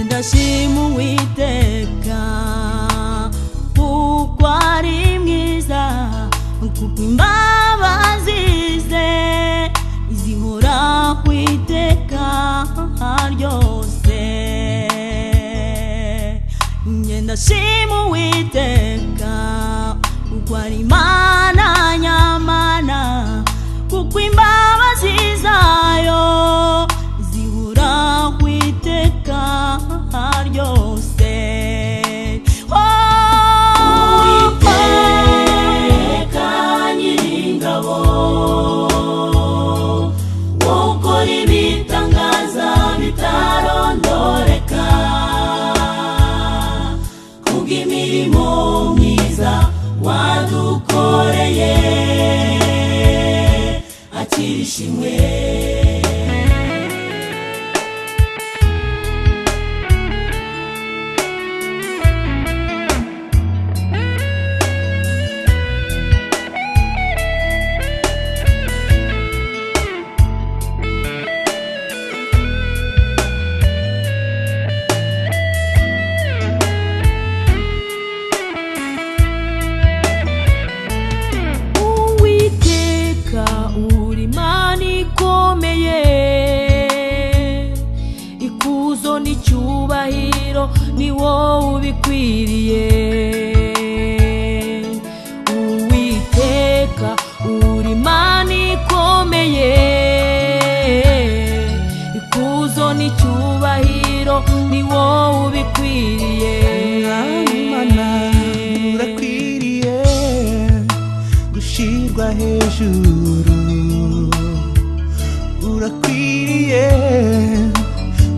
Ndashima Uwiteka kuko ari mwiza, kuko imbabazi ze zihora ku iteka ryose. Ndashima Uwiteka kuko ari Imana nyamana, kuko imbabazi zayo zihora ku iteka ryose. Uwiteka Nyiringabo, ukora ibitangaza bitarondoreka, kubw'imirimo myiza wadukoreye, akira ishimwe. Uri Imana ikomeye, ikuzo n'icyubahiro ni wowe ubikwiriye. Uwiteka uri Imana ikomeye, ikuzo n'icyubahiro ni wowe ubikwiriye. Imana urakwiriye gushirwa hejuru, urakwiriye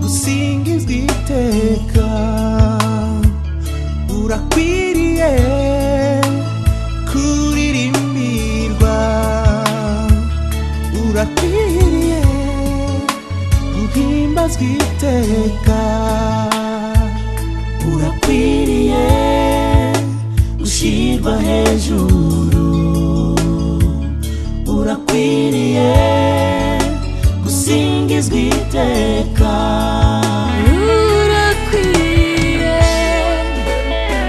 gusingizwa iteka, urakwiriye kuririmbirwa, urakwiriye guhimbazwa iteka, urakwiriye gushirwa hejuru, urakwiriye gusingizwa iteka, urakwiriye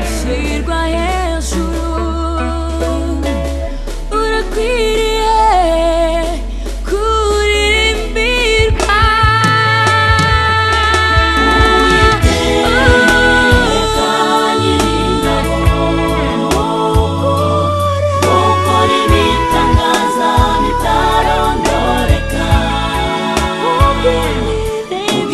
gushyirwa hejuru, urakwiriye kuririmbirwa. Uwiteka Nyiringabo, ukora ibitangaza bitarondoreka, kubw'imirimo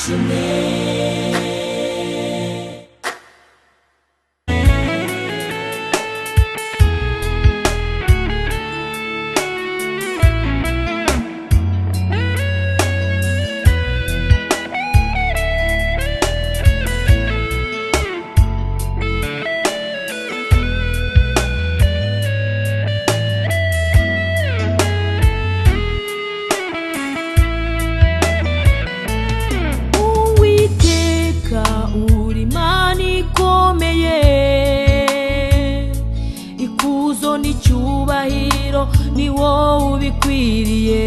ishimwe. Uwiteka uri Imana ikomeye, ikuzo n'icyubahiro ni wowe ubikwiriye.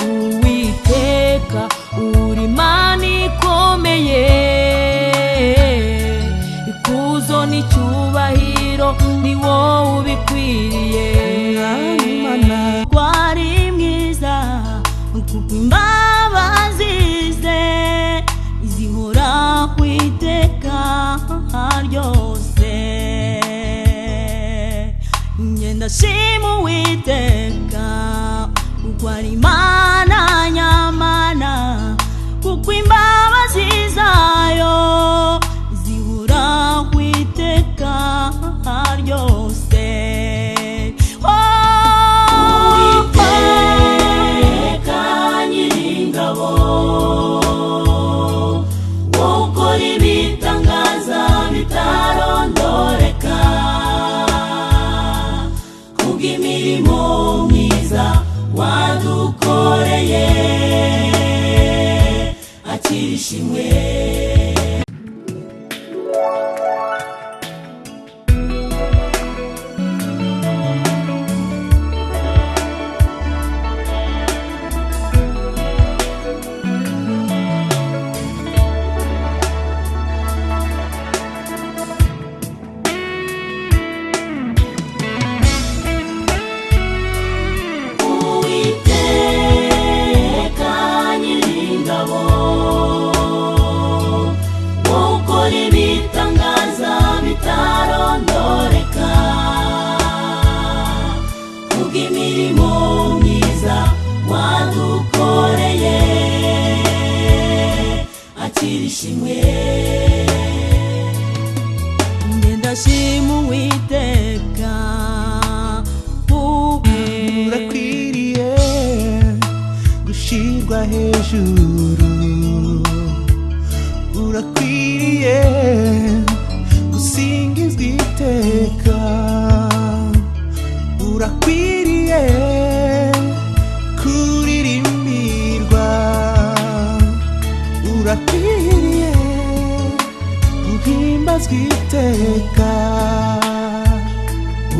Uwiteka uri Imana ikomeye, ikuzo n'icyubahiro ni wowe ubikwiriye. Wari mwiza kuko imbabazi ze zihora ku iteka ryose. Njye ndashima Uwiteka kuko ari Imana nyamana, kuko imbabazi zayo zihora ku iteka ryose. Uwiteka Nyiringabo, wowe ukora ibitangaza bitarondoreka, kubw'imirimo myiza wadukoreye, akira ishimwe. Uwiteka Nyiringabo, wowe ukora ibitangaza bitarondoreka, kubw'imirimo myiza wadukoreye, akira ishimwe. Njye ndashima Uwiteka, urakwiriye gushirwa hejuru, urakwiriye gusingizwa iteka, urakwiriye kuririmbirwa, urakwiriye guhimbazwa iteka,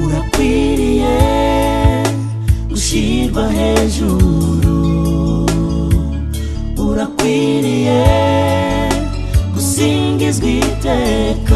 urakwiriye gushirwa hejuru, urakwiriye gusingizwa iteka.